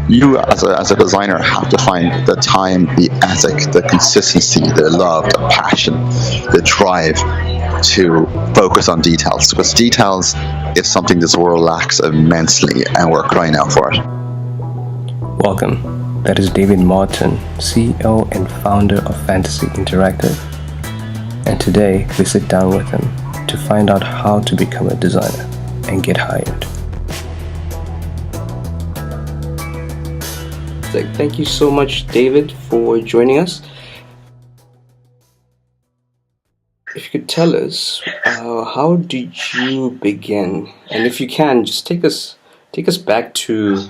you as a designer have to find the time, the ethic, the consistency, the love, the passion, the drive to focus on details, because details is something this world lacks immensely, and we're crying out for it. Welcome. That is David Martin, CEO and founder of Fantasy Interactive. And today we sit down with him to find out how to become a designer and get hired. Thank you so much, David, for joining us. If you could tell us, how did you begin? And if you can, just take us back to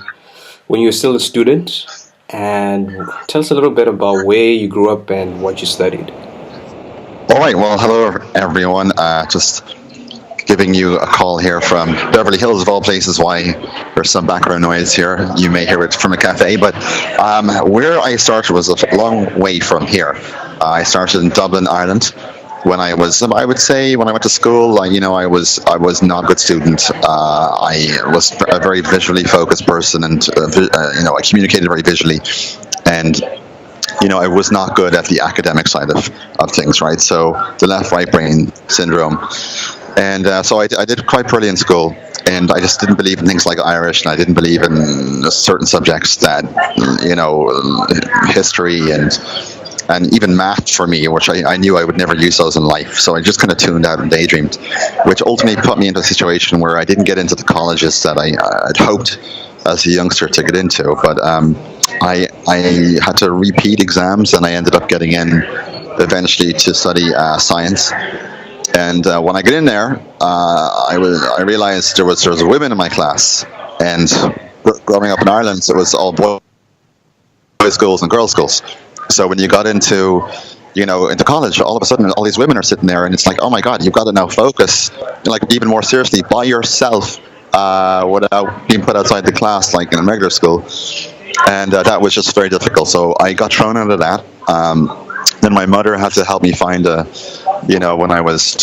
when you were still a student, and tell us a little bit about where you grew up and what you studied. All right. Well, hello everyone. Just giving you a call here from Beverly Hills, of all places. Why there's some background noise here. You may hear it from a cafe, but where I started was a long way from here. I started in Dublin, Ireland. When I was, I would say, when I went to school, I was not a good student. I was a very visually focused person, and I communicated very visually, and I was not good at the academic side of things, right? So the left-right brain syndrome. And so I did quite poorly in school, and I just didn't believe in things like Irish, and I didn't believe in certain subjects that, history and even math for me, which I knew I would never use those in life. So I just kind of tuned out and daydreamed, which ultimately put me into a situation where I didn't get into the colleges that I'd hoped as a youngster to get into. But I had to repeat exams, and I ended up getting in eventually to study science. And when I get in there, I realized there was women in my class, and growing up in Ireland, it was all boys schools and girls schools. So when you got into college, all of a sudden all these women are sitting there, and it's like, oh my God, you've got to now focus, like even more seriously, by yourself, without being put outside the class like in a regular school. And that was just very difficult. So I got thrown out of that. Then my mother had to help me find when I was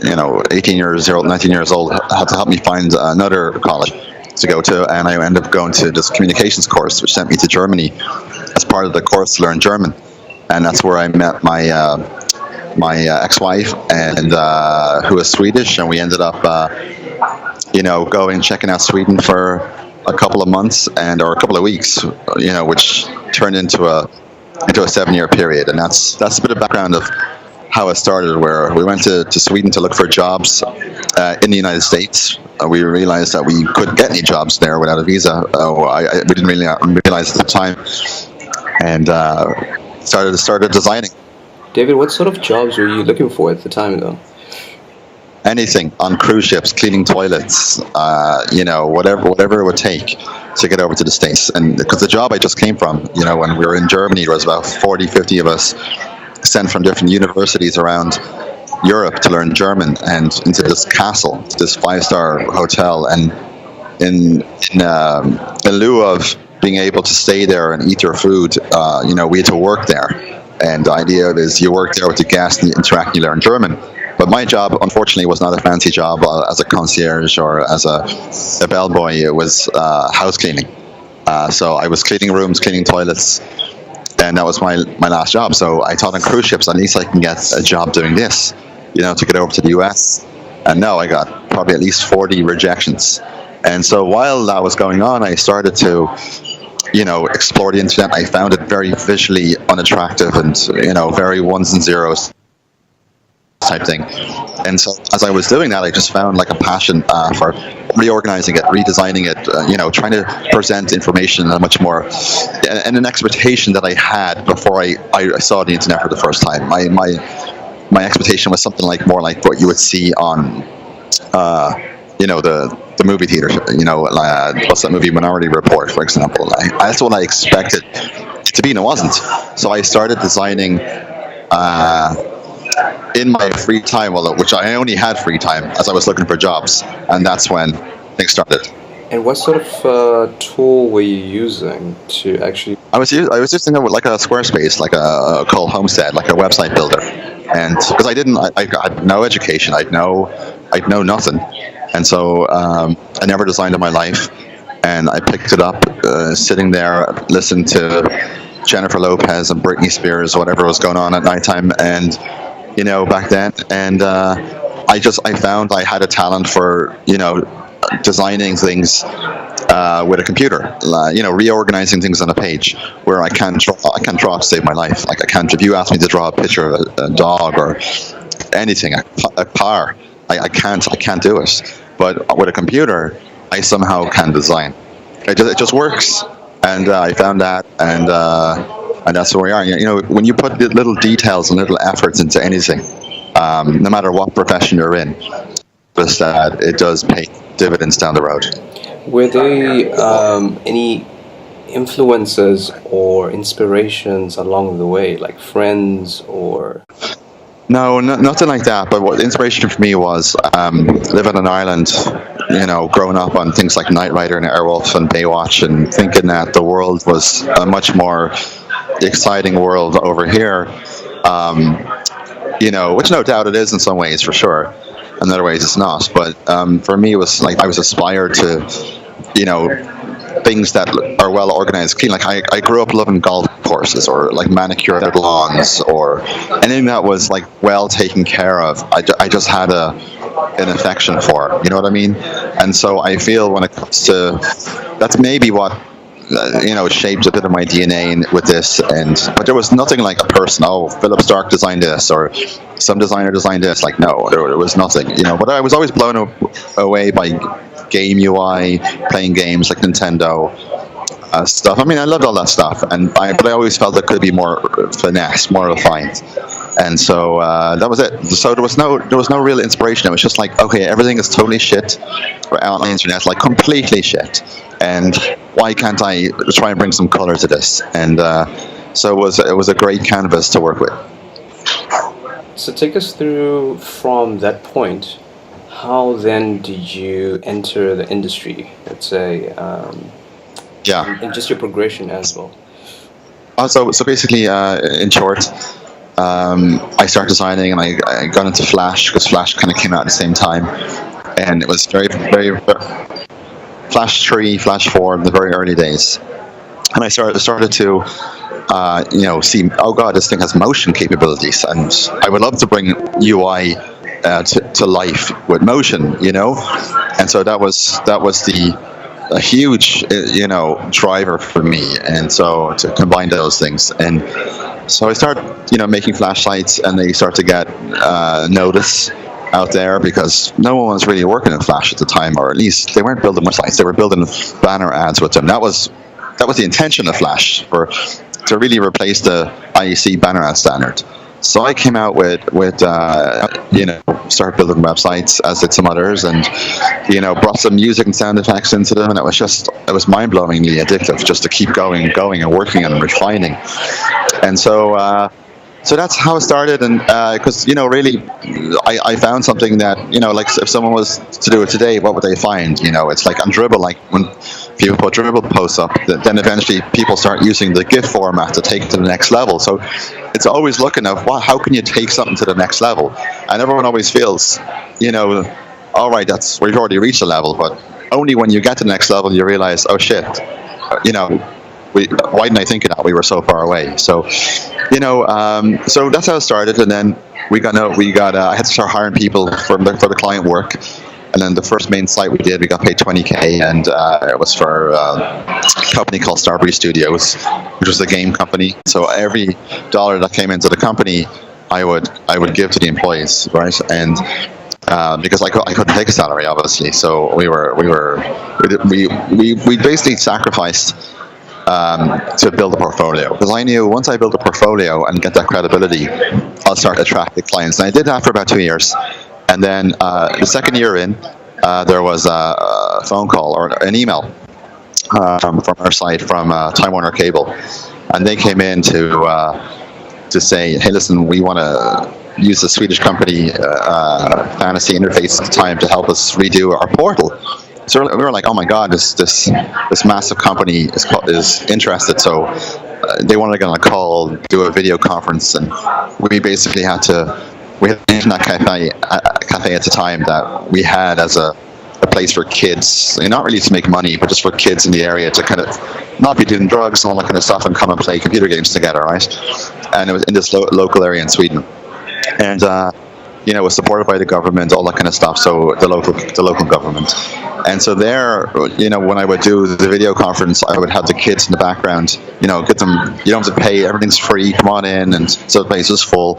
18 years old, 19 years old, had to help me find another college to go to, and I ended up going to this communications course, which sent me to Germany as part of the course to learn German. And that's where I met my ex-wife, and who was Swedish, and we ended up checking out Sweden for a couple of months or a couple of weeks, which turned into a 7-year period. And that's a bit of background of how it started, where we went to Sweden to look for jobs in the United States. We realized that we couldn't get any jobs there without a visa. We didn't really realize at the time, and started designing. David, what sort of jobs were you looking for at the time, though? Anything on cruise ships, cleaning toilets, whatever it would take to get over to the States. And because the job I just came from, when we were in Germany, there was about 40, 50 of us sent from different universities around Europe to learn German, and into this castle, this 5-star hotel. And in lieu of being able to stay there and eat your food, we had to work there. And the idea is you work there with the guests and you interact and you learn German. But my job, unfortunately, was not a fancy job as a concierge or as a bellboy. It was house cleaning. So I was cleaning rooms, cleaning toilets, and that was my last job. So I thought on cruise ships, at least I can get a job doing this, to get over to the US. And no, I got probably at least 40 rejections. And so while that was going on, I started to explore the internet. I found it very visually unattractive and, very ones and zeros type thing. And so as I was doing that, I just found like a passion for reorganizing it, redesigning it, trying to present information in a much more, and an expectation that I had before I saw the internet for the first time. My expectation was something more like what you would see on, the movie theater, what's that movie, Minority Report, for example. That's what I expected it to be, and it wasn't. So I started designing in my free time, which I only had free time as I was looking for jobs, and that's when things started. And what sort of tool were you using to actually? I was using like a Squarespace, like a called Homestead, like a website builder, and because I had no education, I'd know nothing, and so I never designed in my life. and I picked it up, sitting there, listened to Jennifer Lopez and Britney Spears, whatever was going on at nighttime, and back then, and I found I had a talent for designing things with a computer, reorganizing things on a page where I can't draw to save my life. Like I can't. If you ask me to draw a picture of a dog or anything, a car, I can't do it. But with a computer, I somehow can design. It just works, and I found that, and that's where we are. When you put the little details and little efforts into anything, no matter what profession you're in, just that it does pay dividends down the road. Were there any influences or inspirations along the way, like friends or? No, nothing like that. But what inspiration for me was living in Ireland, growing up on things like Knight Rider and Airwolf and Baywatch, and thinking that the world was a much more exciting world over here. Which no doubt it is in some ways, for sure. In other ways, it's not. But for me, it was like I was aspired to, things that are well organized, clean. Like I grew up loving golf courses or like manicured lawns or anything that was like well taken care of. I just had an affection for. You know what I mean? And so I feel when it comes to that's maybe what shaped a bit of my DNA with this. But there was nothing like a person. Oh, Philip Stark designed this, or some designer designed this. Like no, there was nothing. But I was always blown away by game UI, playing games like Nintendo stuff. I mean, I loved all that stuff, but I always felt there could be more finesse, more refined. And so that was it. So there was no real inspiration. It was just like, okay, everything is totally shit on the internet, like completely shit. And why can't I try and bring some color to this? And so it was a great canvas to work with. So take us through from that point. How then did you enter the industry? Let's say, Yeah. and just your progression as well. So basically, in short, I started designing, and I got into Flash because Flash kind of came out at the same time, and it was very, very Flash 3, Flash 4, in the very early days, and I started to see, oh god, this thing has motion capabilities, and I would love to bring UI to life with motion, and so that was a huge driver for me, and so to combine those things. And so I started making flashlights, and they start to get notice out there because no one was really working in Flash at the time, or at least they weren't building much lights. They were building banner ads with them. That was the intention of Flash, to really replace the IEC banner ad standard. So I came out with started building websites, as did some others, and brought some music and sound effects into them, and it was mind-blowingly addictive just to keep going and working and refining. And so that's how it started. And because really I found something that like if someone was to do it today, what would they find? It's like on Dribbble, like when people put Dribbble posts up, then eventually people start using the GIF format to take it to the next level. So it's always looking at how can you take something to the next level, and everyone always feels all right, we've already reached a level, but only when you get to the next level you realize, oh shit, why didn't I think of that? We were so far away. So so that's how it started. And then I had to start hiring people for the client work. And then the first main site we did, we got paid $20K, and it was for a company called Starbreeze Studios, which was a game company. So every dollar that came into the company, I would give to the employees, right? And because I couldn't take a salary, obviously. So we basically sacrificed to build a portfolio, because I knew once I build a portfolio and get that credibility, I'll start attracting clients. And I did that for about 2 years. And then the second year in, there was a phone call or an email from our side, from Time Warner Cable, and they came in to say, hey, listen, we want to use the Swedish company Fantasy Interface at the time to help us redo our portal. So we were like, oh my god, this massive company is interested. So they wanted to get on a call, do a video conference, and we basically had an internet cafe at the time that we had as a a place for kids, not really to make money, but just for kids in the area to kind of not be doing drugs and all that kind of stuff and come and play computer games together, right? And it was in this local area in Sweden. And it was supported by the government, all that kind of stuff. So the local government, and so there, when I would do the video conference, I would have the kids in the background. Get them. You don't have to pay. Everything's free. Come on in, and so the place is full.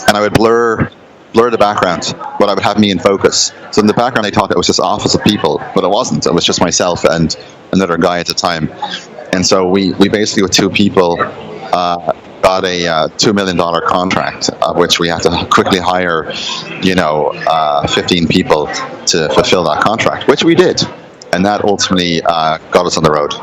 And I would blur the background, but I would have me in focus. So in the background, I thought it was just office of people, but it wasn't. It was just myself and another guy at the time. And so we basically, with two people, got a $2 million contract, of which we had to quickly hire, 15 people to fulfill that contract, which we did. And that ultimately got us on the road.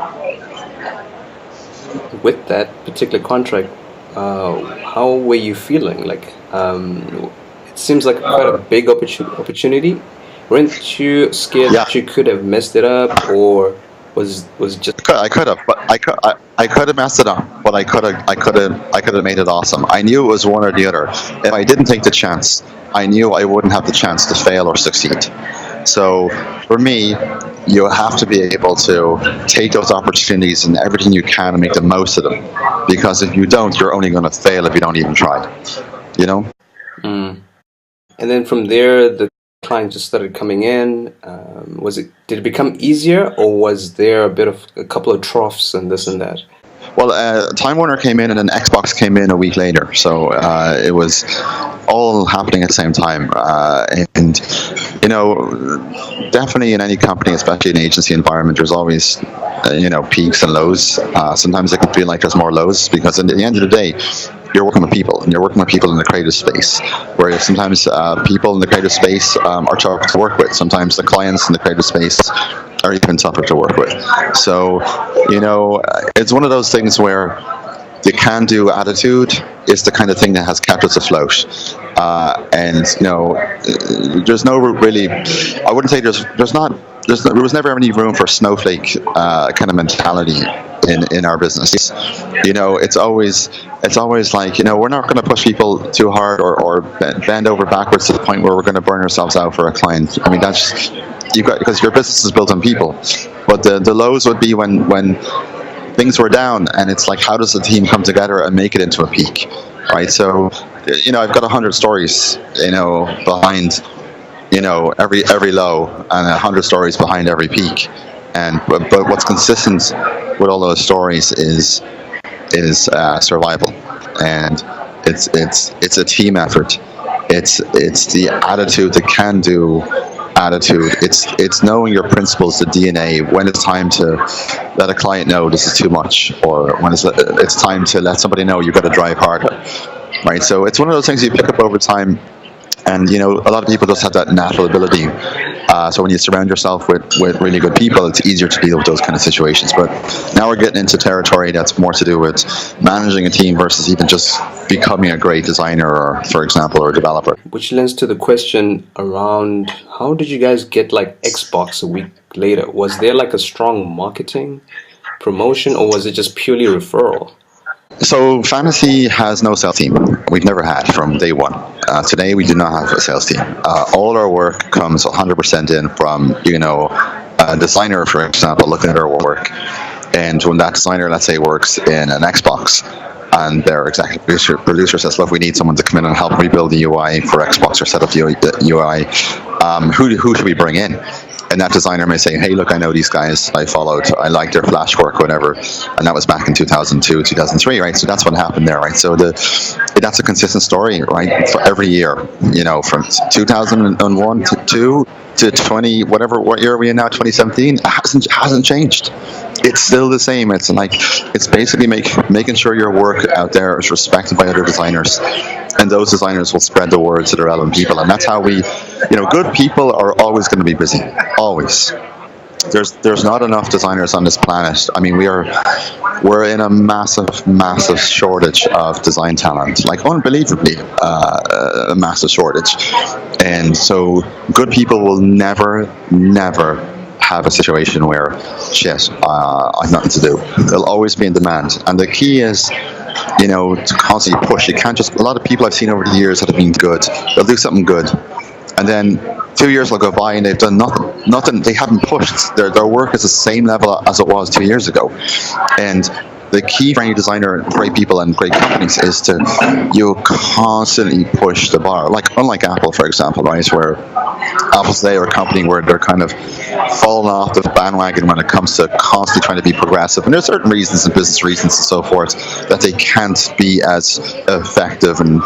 With that particular contract, how were you feeling? Like, it seems like quite a big opportunity. Weren't you scared that you could have messed it up, or was just? I could have, but I could have messed it up, but I could have made it awesome. I knew it was one or the other. If I didn't take the chance, I knew I wouldn't have the chance to fail or succeed. So for me, you have to be able to take those opportunities and everything you can and make the most of them. Because if you don't, you're only going to fail if you don't even try. Mm. And then from there, the clients just started coming in. Did it become easier, or was there a couple of troughs and this and that? Well, Time Warner came in, and then Xbox came in a week later. So it was all happening at the same time. And definitely in any company, especially in an agency environment, there's always peaks and lows. Sometimes it can feel like there's more lows, because at the end of the day, you're working with people, and you're working with people in the creative space, where sometimes people in the creative space are tough to work with. Sometimes the clients in the creative space are even tougher to work with. So, it's one of those things where the can-do attitude is the kind of thing that has kept us afloat. There's no really, I wouldn't say there was never any room for snowflake kind of mentality in our business. It's always like, we're not going to push people too hard or bend over backwards to the point where we're going to burn ourselves out for a client. I mean, that's because your business is built on people. But the lows would be when things were down, and it's like, how does the team come together and make it into a peak, right? So, I've got 100 stories, behind, every low, and 100 stories behind every peak. But what's consistent with all those stories is survival, and it's a team effort. It's the attitude, the can-do attitude. It's knowing your principles, the DNA, when it's time to let a client know this is too much, or when it's time to let somebody know you've got to drive harder, right? So it's one of those things you pick up over time. And a lot of people just have that natural ability. So when you surround yourself with really good people, it's easier to deal with those kind of situations. But now we're getting into territory that's more to do with managing a team versus even just becoming a great designer, or, for example, or a developer. Which lends to the question around, how did you guys get like Xbox a week later? Was there like a strong marketing promotion, or was it just purely referral? So Fantasy has no sales team. We've never had from day one. Today we do not have a sales team. All our work comes 100% in from, a designer, for example, looking at our work. And when that designer, let's say, works in an Xbox, and their executive producer says, look, we need someone to come in and help rebuild the UI for Xbox, or set up the UI, who should we bring in? And that designer may say, hey, look, I know these guys, I followed, I like their Flash work, whatever. And that was back in 2002, 2003, right? So that's what happened there, right? So that's a consistent story, right? For every year, from 2001 to 20, what year are we in now, 2017? It hasn't changed. It's still the same. It's basically making sure your work out there is respected by other designers, and those designers will spread the word to the relevant people. And that's how good people are always going to be busy, always. There's not enough designers on this planet. I mean, we're in a massive shortage of design talent, like unbelievably a massive shortage. And so good people will never have a situation where I've nothing to do. They'll always be in demand, and the key is to constantly push. You can't just, a lot of people I've seen over the years that have been good, they'll do something good, and then 2 years will go by and they've done nothing. Nothing. They haven't pushed. Their work is the same level as it was 2 years ago. And the key for any designer, great people, and great companies is to you constantly push the bar. Like unlike Apple, for example, right, where Apple today are a company where they're kind of falling off the bandwagon when it comes to constantly trying to be progressive. And there's certain reasons and business reasons and so forth that they can't be as effective and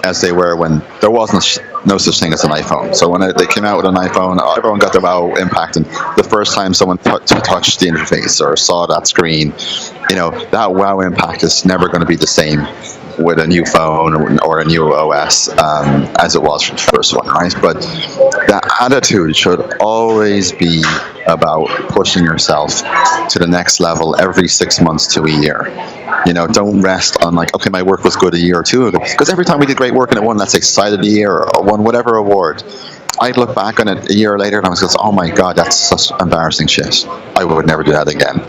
as they were when there wasn't no such thing as an iPhone. So when they came out with an iPhone, everyone got their wow impact. And the first time someone touched the interface or saw that screen, that wow impact is never going to be the same with a new phone or a new OS as it was for the first one, right? But the attitude should always be about pushing yourself to the next level every 6 months to a year. Don't rest on like, okay, my work was good a year or two ago. Because every time we did great work and it won, let's say, Side of the Year or won whatever award, I'd look back on it a year later and I was just, oh my God, that's such embarrassing shit. I would never do that again.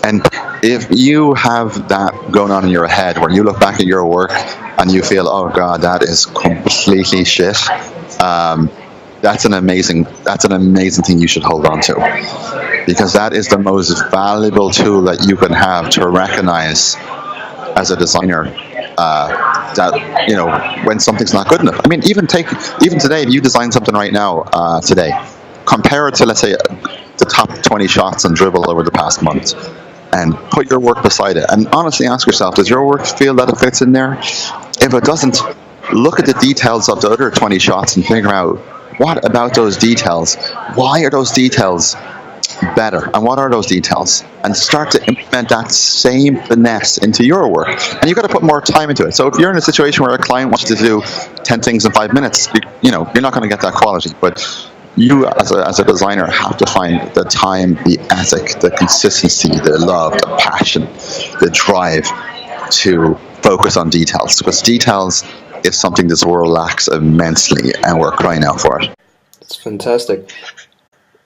And if you have that going on in your head where you look back at your work and you feel, oh God, that is completely shit, that's an amazing thing you should hold on to, because that is the most valuable tool that you can have to recognize as a designer that when something's not good enough. I mean, even today, if you design something right now today, compare it to, let's say, the top 20 shots on Dribbble over the past month, and put your work beside it, and honestly ask yourself, does your work feel that it fits in there? If it doesn't, look at the details of the other 20 shots and figure out, what about those details? Why are those details better? And what are those details? And start to implement that same finesse into your work. And you've got to put more time into it. So if you're in a situation where a client wants you to do 10 things in 5 minutes, you're not going to get that quality. But you, as a designer, have to find the time, the ethic, the consistency, the love, the passion, the drive to focus on details. Because details is something this world lacks immensely, and we're crying out for it. It's fantastic.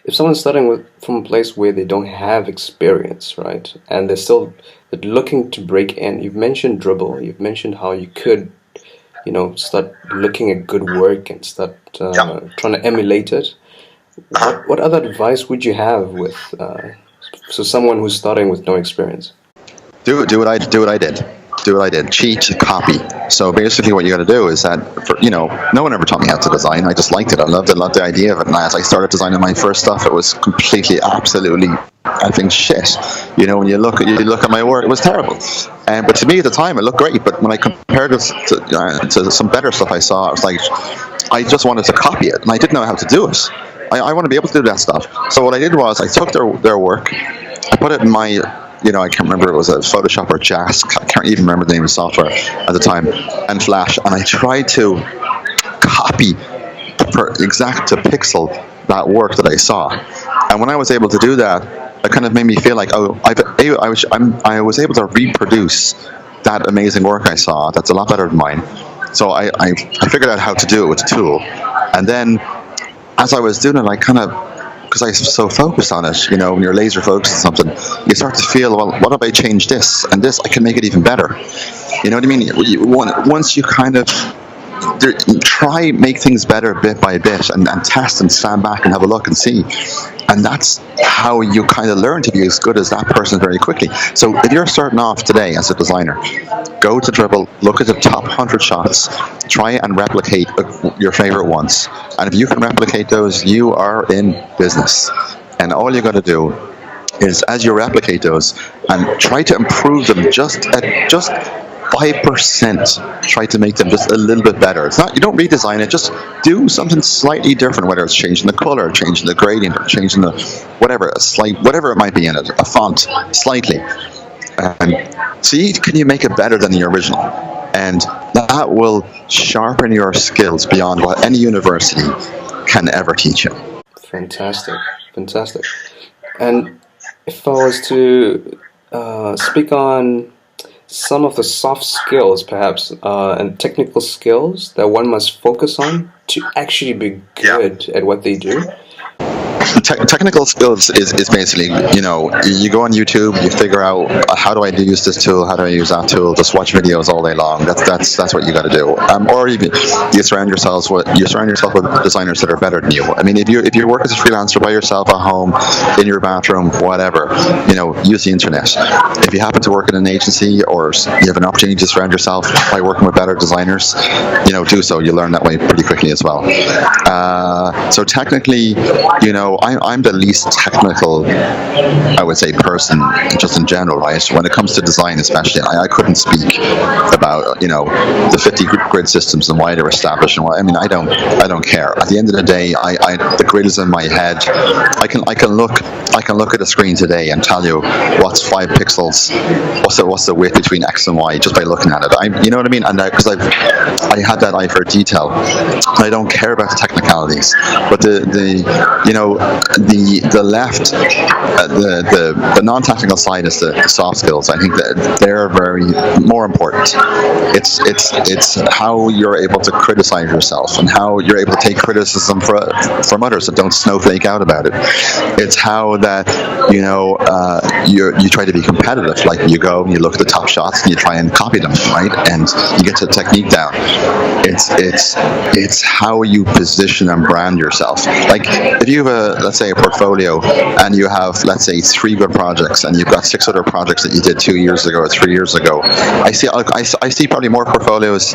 If someone's starting from a place where they don't have experience, right, and they're looking to break in, you've mentioned Dribbble, you've mentioned how you could, start looking at good work and start trying to emulate it. What other advice would you have with someone who's starting with no experience? Do what I did. Do what I did. Cheat, copy. So basically what you got to do is that, no one ever taught me how to design. I just liked it. I loved the idea of it. And as I started designing my first stuff, it was completely, absolutely, I think, shit. When you look at my work, it was terrible. But to me at the time, it looked great. But when I compared it to some better stuff I saw, I was like, I just wanted to copy it. And I didn't know how to do it. I want to be able to do that stuff. So what I did was I took their work, I put it in my, I can't remember, it was a Photoshop or Jask, I can't even remember the name of the software at the time, and Flash, and I tried to copy exact to pixel that work that I saw. And when I was able to do that, it kind of made me feel like, I was able to reproduce that amazing work I saw. That's a lot better than mine. So I figured out how to do it with the tool. And then as I was doing it, I kind of, because I was so focused on it, when you're laser focused on something, you start to feel, well, what if I change this and this? I can make it even better. You know what I mean? Once you kind of try make things better bit by bit and test and stand back and have a look and see. And that's how you kind of learn to be as good as that person very quickly. So if you're starting off today as a designer, go to Dribbble, look at the top 100 shots, try and replicate your favorite ones. And if you can replicate those, you are in business. And all you got to do is, as you replicate those, and try to improve them just 5%, try to make them just a little bit better. It's not, you don't redesign it, just do something slightly different, whether it's changing the color, changing the gradient, or changing the whatever it might be in it, a font slightly, and see, can you make it better than the original? And that will sharpen your skills beyond what any university can ever teach you. Fantastic. And if I was to speak on some of the soft skills, perhaps, and technical skills that one must focus on to actually be good at what they do, Technical skills is basically, you go on YouTube, you figure out how do I use this tool, how do I use that tool, just watch videos all day long. That's what you got to do. Or even you surround yourself with designers that are better than you. I mean, if you work as a freelancer by yourself at home, in your bathroom, whatever, use the internet. If you happen to work in an agency or you have an opportunity to surround yourself by working with better designers, do so. You learn that way pretty quickly as well. So technically, I'm the least technical, I would say, person just in general, right? When it comes to design, especially, I couldn't speak about the 50 grid systems and why they're established and why. I mean, I don't care. At the end of the day, the grid is in my head. I can look at a screen today and tell you what's 5 pixels, what's the width between X and Y just by looking at it. You know what I mean? And because I had that eye for detail, I don't care about the technicalities. But the left, the non-technical side is the soft skills. I think that they're very more important. It's how you're able to criticize yourself and how you're able to take criticism from others that don't snowflake out about it. It's how that you try to be competitive. Like you go and you look at the top shots and you try and copy them, right? And you get the technique down. It's how you position and brand yourself. Like if you have let's say a portfolio and you have, let's say, 3 good projects and you've got 6 other projects that you did 2 years ago or 3 years ago, I see probably more portfolios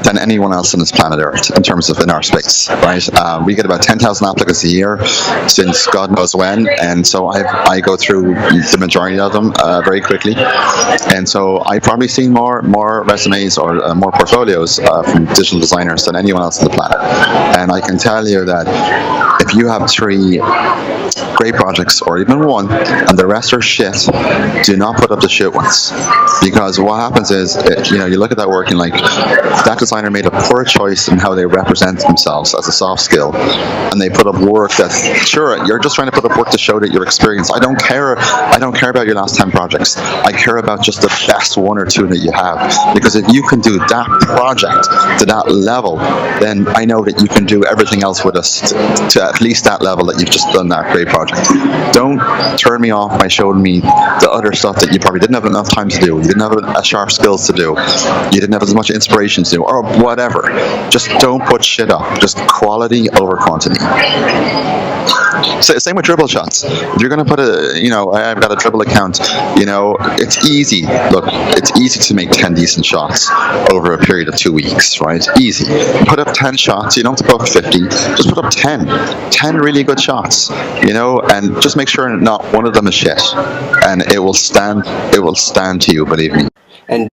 than anyone else on this planet Earth in terms of in our space, right? We get about 10,000 applicants a year since God knows when, and so I go through the majority of them very quickly, and so I've probably seen more resumes or more portfolios from digital designers than anyone else on the planet. And I can tell you that if you have 3 great projects or even 1 and the rest are shit, do not put up the shit ones, because what happens is you look at that work and like that designer made a poor choice in how they represent themselves as a soft skill, and they put up work that, sure, you're just trying to put up work to show that you're experienced. I don't care about your last 10 projects. I care about just the best 1 or 2 that you have, because if you can do that project to that level, then I know that you can do everything else with us to at least that level that you've just done that great project. Don't turn me off by showing me the other stuff that you probably didn't have enough time to do, you didn't have a sharp skills to do, you didn't have as much inspiration to do, or whatever. Just don't put shit up. Just quality over quantity. So, same with dribble shots. If you're going to put I've got a dribble account, it's easy. Look, it's easy to make 10 decent shots over a period of 2 weeks, right? Easy. Put up 10 shots. You don't have to put up 50. Just put up 10. 10 really good shots, and just make sure not one of them is shit. And it will stand to you, believe me. And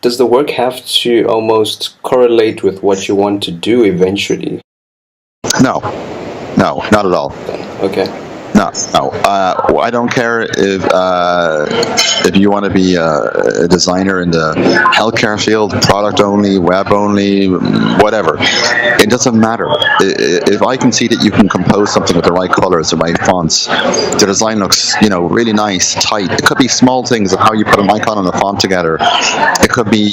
does the work have to almost correlate with what you want to do eventually? No, not at all. Okay. No. I don't care if you want to be a designer in the healthcare field, product only, web only, whatever. It doesn't matter. If I can see that you can compose something with the right colors, the right fonts, the design looks, really nice, tight. It could be small things of how you put an icon and a font together. It could be,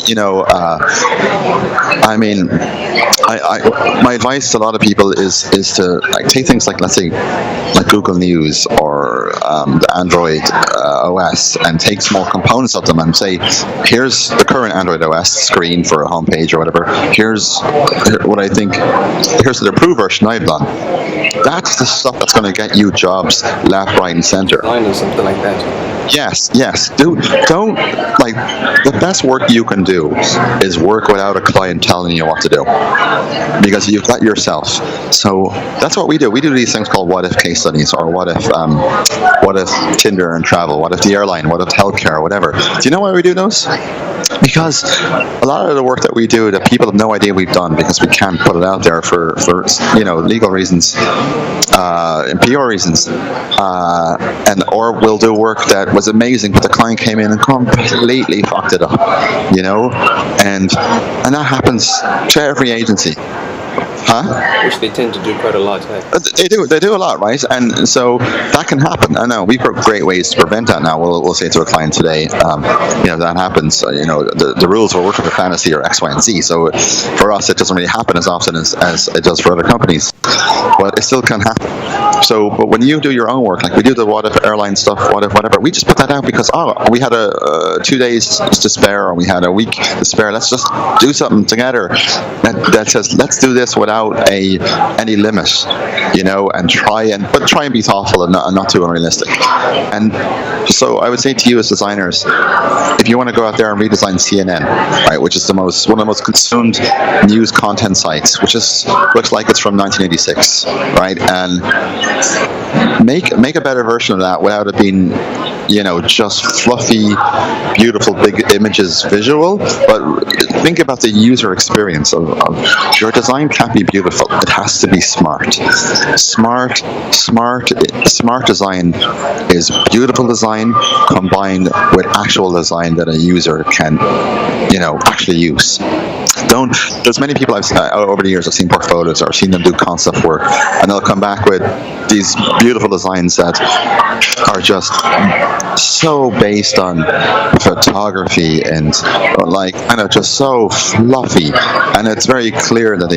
my advice to a lot of people is to take things like, let's say, like Google News or the Android OS, and take small components of them and say, here's the current Android OS screen for a homepage or whatever. Here's what I think. Here's the approved version I've done. That's the stuff that's going to get you jobs left, right, and center. Something like that. Yes. Don't the best work you can do is work without a client telling you what to do, because you've got yourself. So that's what we do. We do these things called what if case studies, or what if Tinder and travel, what if the airline, what if healthcare, whatever. Do you know why we do those? Because a lot of the work that we do that people have no idea we've done, because we can't put it out there for legal reasons, and PR reasons, or we'll do work that was amazing, but the client came in and completely fucked it up, and that happens to every agency. Which they tend to do quite a lot. They do a lot, right? And so that can happen. I know we've got great ways to prevent that now. We'll say to a client today, that happens. The rules we're working with Fantasy are X, Y, and Z. So for us, it doesn't really happen as often as it does for other companies. But it still can happen. So, but when you do your own work, like we do the what if airline stuff, what if whatever, we just put that out because we had a 2 days to spare, or we had a week to spare. Let's just do something together that says let's do this without any limit, and try and be thoughtful and not too unrealistic. And so I would say to you as designers, if you want to go out there and redesign CNN, right, which is one of the most consumed news content sites, which looks like it's from 1986, right, and make a better version of that without it being, just fluffy, beautiful, big images, visual. But think about the user experience of your design. Can't be beautiful; it has to be smart. Smart design is beautiful design combined with actual design that a user can, actually use. There's many people over the years I've seen portfolios or seen them do concept work, and they'll come back with these beautiful designs that are just so based on photography and just so fluffy, and it's very clear that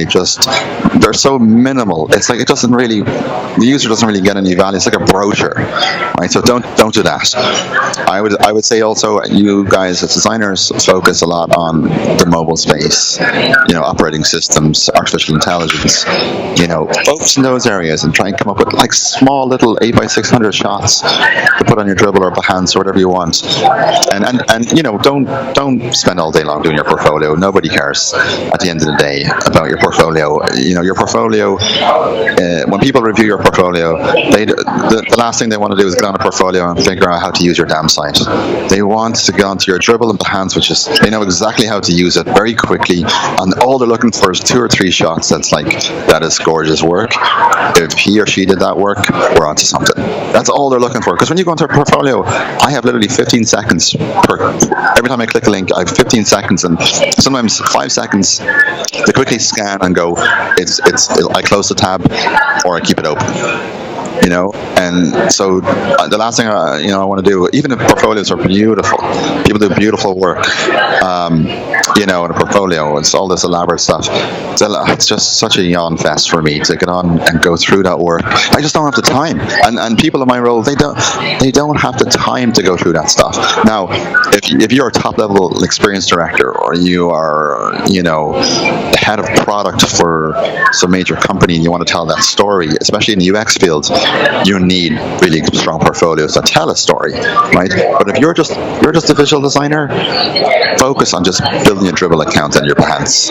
they're so minimal. It's like the user doesn't really get any value. It's like a brochure, right? So don't do that. I would say also, you guys as designers focus a lot on the mobile space, operating systems, artificial intelligence, focus in those areas and try and come up with like small little 8x600 shots to put on your Dribble or Behance or whatever you want. And don't spend all day long doing your portfolio. Nobody cares at the end of the day about your portfolio. Your portfolio, when people review your portfolio, the last thing they want to do is get on a portfolio and figure out how to use your damn site. They want to get onto your Dribble and Behance, which is, they know exactly how to use it very quickly, and all they're looking for is 2 or 3 shots that is gorgeous work. If he or she did that work, we're onto something. That's all they're looking for. Because when you go into a portfolio, I have literally 15 seconds every time I click a link. I have 15 seconds and sometimes 5 seconds to quickly scan and go. I close the tab or I keep it open. And so the last thing I want to do, even if portfolios are beautiful, people do beautiful work, in a portfolio. It's all this elaborate stuff. It's just such a yawn fest for me to get on and go through that work. I just don't have the time, and people in my role, they don't have the time to go through that stuff. Now, if you're a top level experienced director, or you are, the head of product for some major company, and you want to tell that story, especially in the UX field, you need really strong portfolios that tell a story, right? But if you're just a visual designer, focus on just building a Dribble account and your Behance.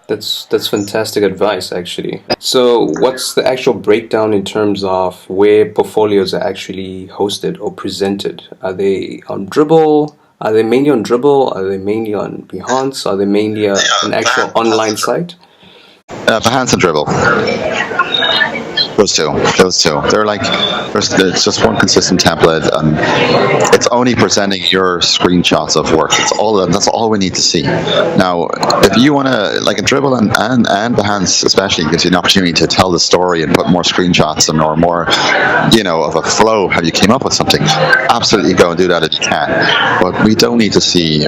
That's fantastic advice, actually. So what's the actual breakdown in terms of where portfolios are actually hosted or presented? Are they on Dribble? Are they mainly on Dribble? Are they mainly on Behance? Are they mainly an actual online site? Behance and Dribble. Those two. They're like, it's just one consistent template, and it's only presenting your screenshots of work. That's all we need to see. Now, if you want to, like a Dribble and Behance especially, gives you an opportunity to tell the story and put more screenshots or more, of a flow, how you came up with something. Absolutely go and do that if you can. But we don't need to see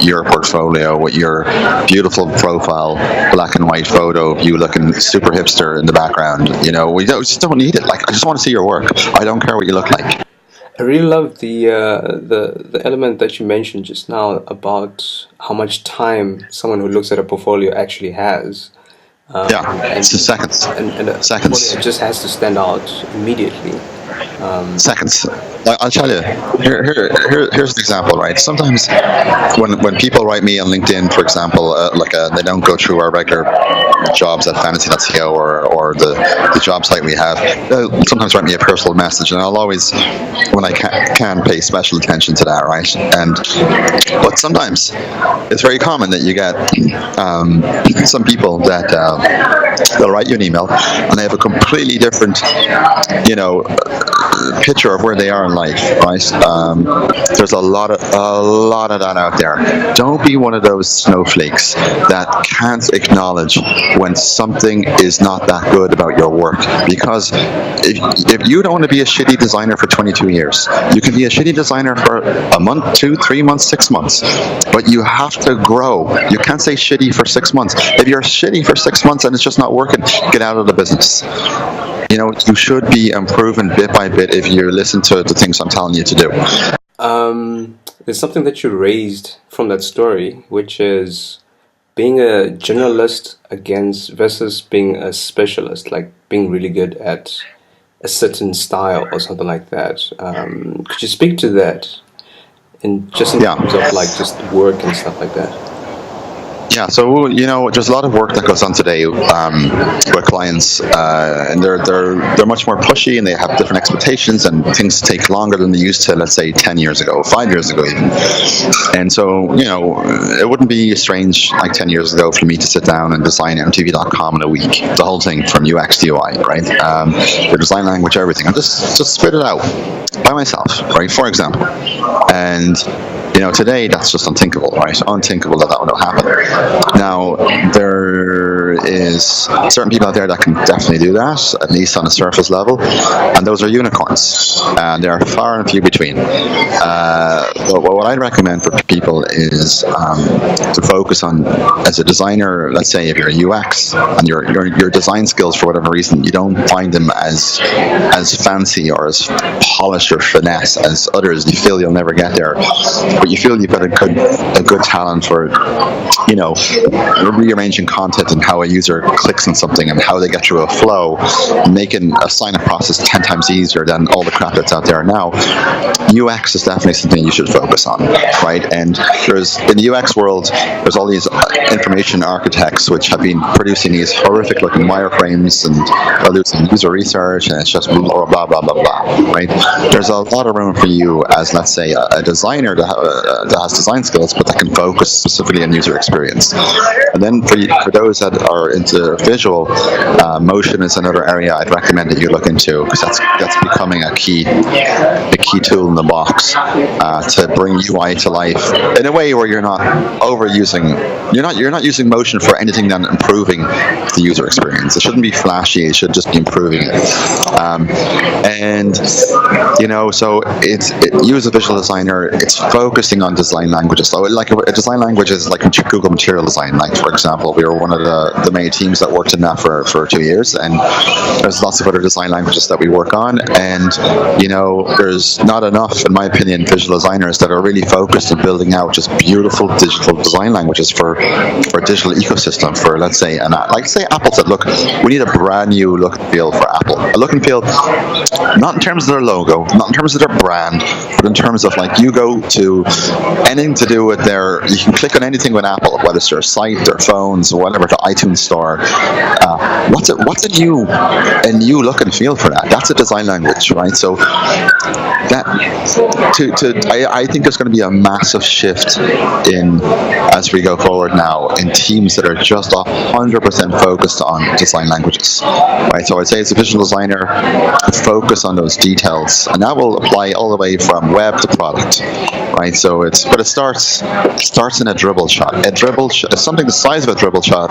your portfolio with your beautiful profile, black and white photo of you looking super hipster in the background. We just don't need it. Like, I just want to see your work. I don't care what you look like. I really love the element that you mentioned just now about how much time someone who looks at a portfolio actually has. It's just seconds. And seconds. It just has to stand out immediately. Seconds. I'll tell you. Here's an example, right? Sometimes when people write me on LinkedIn, for example, they don't go through our regular jobs at fantasy.co or the job site we have, they'll sometimes write me a personal message, and I'll always, when I can, pay special attention to that, right? But sometimes it's very common that you get some people that they'll write you an email and they have a completely different, picture of where they are in life, right? There's a lot of that out there. Don't be one of those snowflakes that can't acknowledge when something is not that good about your work. Because if you don't want to be a shitty designer for 22 years, you can be a shitty designer for a month, 2, 3 months, 6 months, but you have to grow. You can't say shitty for 6 months. If you're shitty for 6 months and it's just not working, get out of the business. You should be improving bit by bit if you listen to the things I'm telling you to do. There's something that you raised from that story, which is being a generalist against versus being a specialist, like being really good at a certain style or something like that. Could you speak to that in Yeah. terms of like just work and stuff like that? Yeah, so there's a lot of work that goes on today with clients, and they're much more pushy, and they have different expectations, and things take longer than they used to. Let's say 10 years ago, 5 years ago, even. And so it wouldn't be strange like 10 years ago for me to sit down and design MTV.com in a week, the whole thing from UX to UI, right? The design language, everything, and just spit it out by myself, right? For example, and today that's just unthinkable, right? Unthinkable that would happen. Now, there is certain people out there that can definitely do that, at least on a surface level, and those are unicorns, and they are far and few between. But what I'd recommend for people is to focus on, as a designer, let's say if you're a UX and your design skills, for whatever reason, you don't find them as fancy or as polished or finesse as others, you feel you'll never get there, but you feel you've got a good talent for rearranging content and how a user clicks on something and how they get through a flow, making a sign-up process 10 times easier than all the crap that's out there now. UX is definitely something you should focus on, right? And in the UX world, there's all these information architects which have been producing these horrific looking wireframes, and they'll do some user research, and it's just blah, blah, blah, blah, blah, right? There's a lot of room for you as, let's say, a designer that has design skills, but that can focus specifically on user experience. And then for those that are into visual, motion is another area I'd recommend that you look into, because that's becoming a key tool in the box to bring UI to life in a way where you're not you're not using motion for anything than improving the user experience. It shouldn't be flashy, it should just be improving it. So you as a visual designer, it's focusing on design languages. So like a design language is like Google Material Design. Like, for example, we were one of the main teams that worked in that for 2 years, and there's lots of other design languages that we work on, and there's not enough, in my opinion, visual designers that are really focused on building out just beautiful digital design languages for a digital ecosystem. For, let's say, Apple said, look, we need a brand new look and feel for Apple. A look and feel, not in terms of their logo, not in terms of their brand, but in terms of, like, you go to anything to do with you can click on anything with Apple, whether it's their site, their phones, or whatever, the iTunes store. What's a new look and feel for that? That's a design language, right? So I think there's going to be a massive shift as we go forward now in teams that are just 100% focused on design languages, right? So I'd say as a visual designer, focus on those details, and that will apply all the way from web to product, right? So it starts in a dribble shot. Something the size of a dribble shot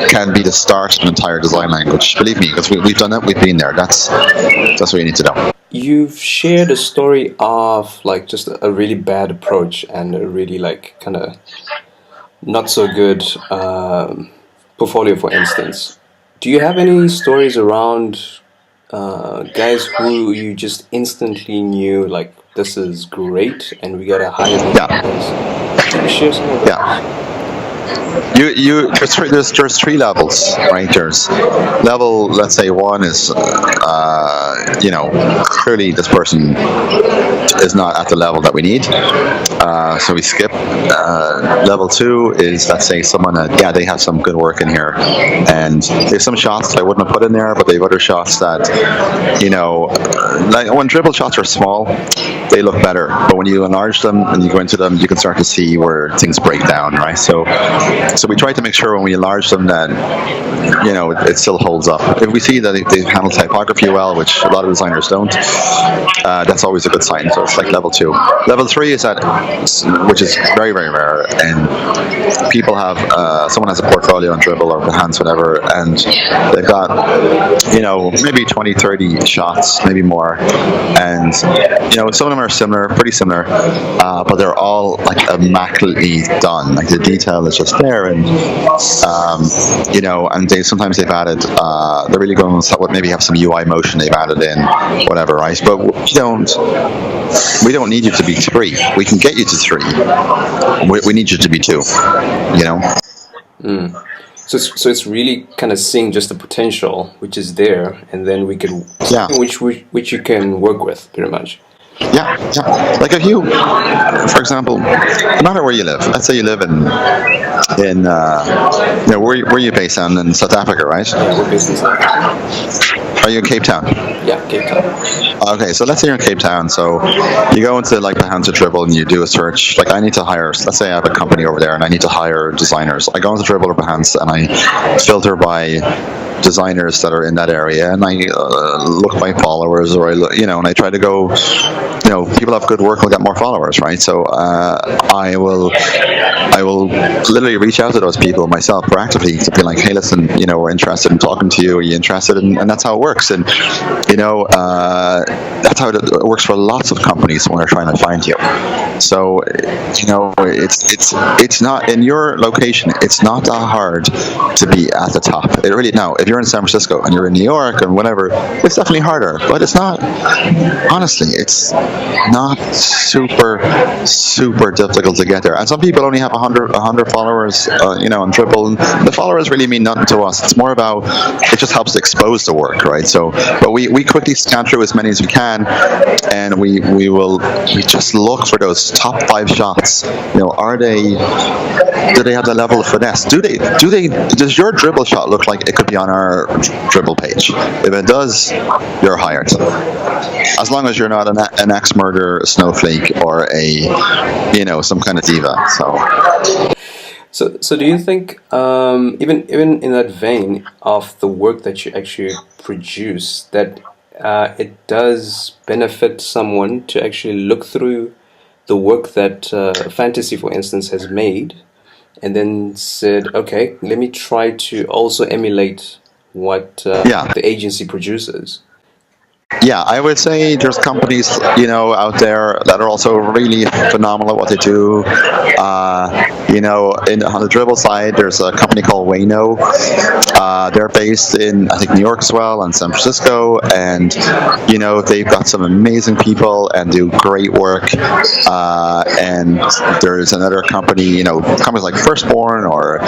can be the start of an entire design language. Believe me, because we've done it, we've been there. That's what you need to know. You've shared a story of like just a really bad approach and a really like kind of not so good portfolio, for instance. Do you have any stories around guys who you just instantly knew like this is great and we gotta hire them? Yeah. Can you share some of that? Yeah. There's three levels, right? There's level, let's say, one is clearly this person is not at the level that we need, so we skip. Level two is, let's say, someone that they have some good work in here, and there's some shots that I wouldn't have put in there, but they have other shots that like when dribble shots are small, they look better, but when you enlarge them and you go into them, you can start to see where things break down, right? So So we try to make sure when we enlarge them that it still holds up. If we see that they handle typography well, which a lot of designers don't, that's always a good sign. So it's like level 2. Level 3 is that, which is very, very rare, and people have someone has a portfolio on Dribble or Behance, whatever, and they've got maybe 20, 30 shots, maybe more, and some of them are similar, pretty similar, but they're all like immaculately done. Like the detail is just there, and and sometimes they've added, they're really going with maybe have some UI motion they've added in, whatever, right? But we don't need you to be 3. We can get you to 3. We need you to be 2. So it's really kind of seeing just the potential which is there, and then we can which you can work with pretty much. Yeah. Like if you, for example, no matter where you live, let's say you live in where are you based on in South Africa, right? Yeah, we're based in South Africa. Are you in Cape Town? Yeah, Cape Town. Okay, so let's say you're in Cape Town. So you go into like Behance or Dribble and you do a search. Like I need to hire, let's say I have a company over there and I need to hire designers. I go into Dribble or Behance and I filter by designers that are in that area, and I look by followers, or and I try to go, people have good work will get more followers, right? So I will literally reach out to those people myself proactively to be like, hey, listen, we're interested in talking to you. Are you interested? And that's how it works. And that's how it works for lots of companies when they're trying to find you. So it's not in your location. It's not that hard to be at the top. It really now. If you're in San Francisco and you're in New York and whatever, it's definitely harder. But it's not. Honestly, it's not super difficult to get there. And some people only have 100 followers, on Dribble. And the followers really mean nothing to us. It's more about it just helps to expose the work, right? So, but we quickly scan through as many as we can, and we just look for those top 5 shots. Do they have the level of finesse? Does your Dribble shot look like it could be on our Dribble page? If it does, you're hired. As long as you're not an ex-murder snowflake or some kind of diva. So do you think, even in that vein of the work that you actually produce, that it does benefit someone to actually look through the work that Fantasy, for instance, has made, and then said, okay, let me try to also emulate what the agency produces? Yeah, I would say there's companies, out there that are also really phenomenal at what they do. On the Dribble side, there's a company called Wayno. They're based in, I think, New York as well, and San Francisco, and they've got some amazing people and do great work. And there's another company, companies like Firstborn, or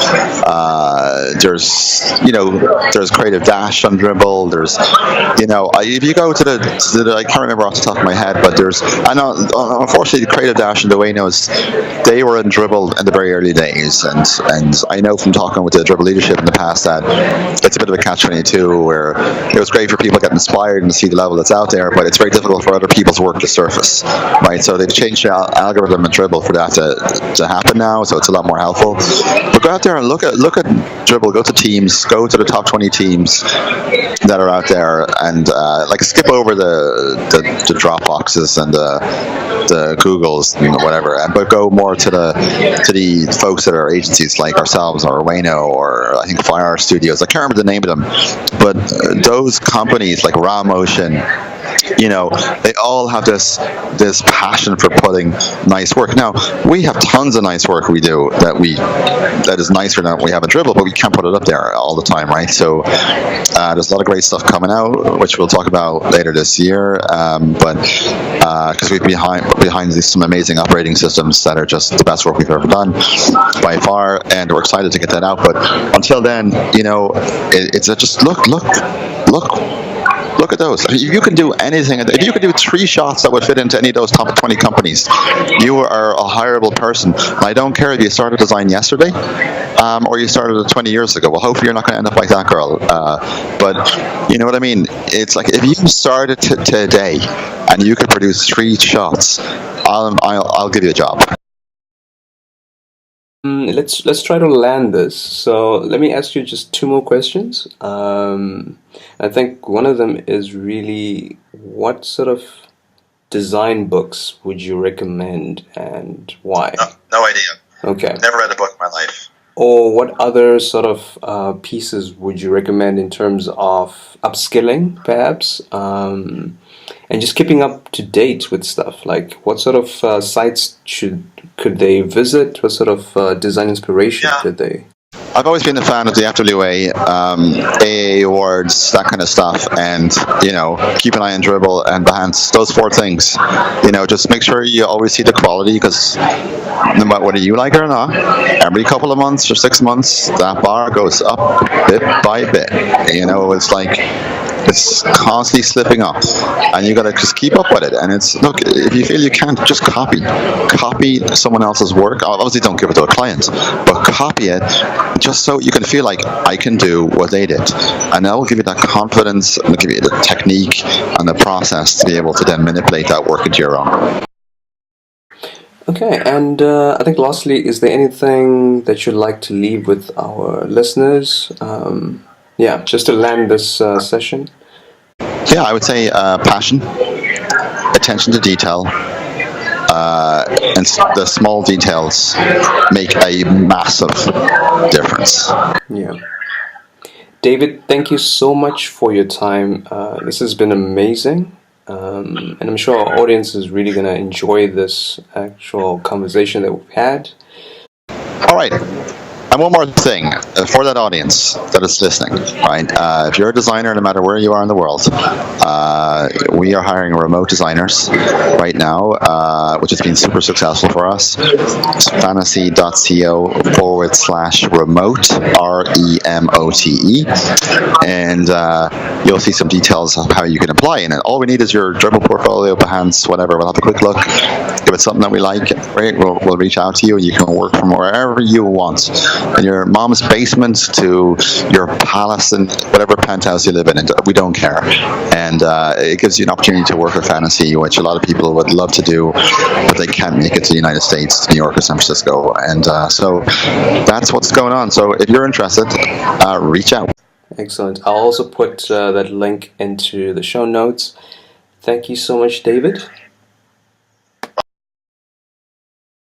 there's Creative Dash on Dribble. There's, if you go to the I can't remember off the top of my head, but I know, unfortunately, Creative Dash and the Waynos, they were in Dribble in the very early days, and I know from talking with the Dribble leadership in the past that it's a bit of a catch-22, where it was great for people to get inspired and see the level that's out there, but it's very difficult for other people's work to surface, right? So they've changed the algorithm in Dribble for that to happen now, so it's a lot more helpful. But go out there and look at Dribble, go to teams, go to the top 20 teams that are out there, and skip over the Dropboxes and the Googles and whatever, but go more to the folks that are agencies like ourselves or Wayno, or I think Fire Studios. I can't remember the name of them, but those companies like Raw Motion, they all have this passion for putting nice work. Now, we have tons of nice work we do that is nicer than we have in Dribble, but we can't put it up there all the time, right? So there's a lot of great stuff coming out, which we'll talk about later this year. But because we're behind some amazing operating systems that are just the best work we've ever done by far, and we're excited to get that out. But until then, it's just look at those. If you can do anything, if you could do 3 shots that would fit into any of those top 20 companies, you are a hireable person. I don't care if you started design yesterday, or you started it 20 years ago. Well, hopefully you're not going to end up like that girl. But you know what I mean? It's like if you started today and you could produce 3 shots, I'll give you a job. Let's try to land this. So let me ask you just two more questions. I think one of them is really what sort of design books would you recommend and why? No idea. Okay. Never read a book in my life. Or what other sort of pieces would you recommend in terms of upskilling, perhaps, and just keeping up to date with stuff? Like, what sort of sites could they visit? What sort of design inspiration Yeah. could they? I've always been a fan of the FWA, AA awards, that kind of stuff, and keep an eye on Dribble and Behance. Those four things. Just make sure you always see the quality, because no matter whether you like it or not, every couple of months or 6 months, that bar goes up bit by bit. It's like it's constantly slipping off, and you got to just keep up with it. And look, if you feel you can't, just copy someone else's work. Obviously, don't give it to a client, but copy it just so you can feel like I can do what they did, and that will give you that confidence, and give you the technique and the process to be able to then manipulate that work into your own. Okay, and I think lastly, is there anything that you'd like to leave with our listeners? Yeah, just to land this session. Yeah, I would say passion, attention to detail, and the small details make a massive difference. Yeah. David, thank you so much for your time. This has been amazing. And I'm sure our audience is really going to enjoy this actual conversation that we've had. All right. And one more thing for that audience that is listening, right? If you're a designer, no matter where you are in the world, we are hiring remote designers right now, which has been super successful for us. It's fantasy.co/remote, REMOTE. And you'll see some details of how you can apply. And all we need is your Dribble portfolio, Behance, whatever. We'll have a quick look. If it's something that we like, great, we'll reach out to you, and you can work from wherever you want. In your mom's basement to your palace and whatever penthouse you live in, we don't care. And it gives you an opportunity to work with Fantasy, which a lot of people would love to do, but they can't make it to the United States, New York or San Francisco. And so that's what's going on. So if you're interested, reach out. Excellent. I'll also put that link into the show notes. Thank you so much, David.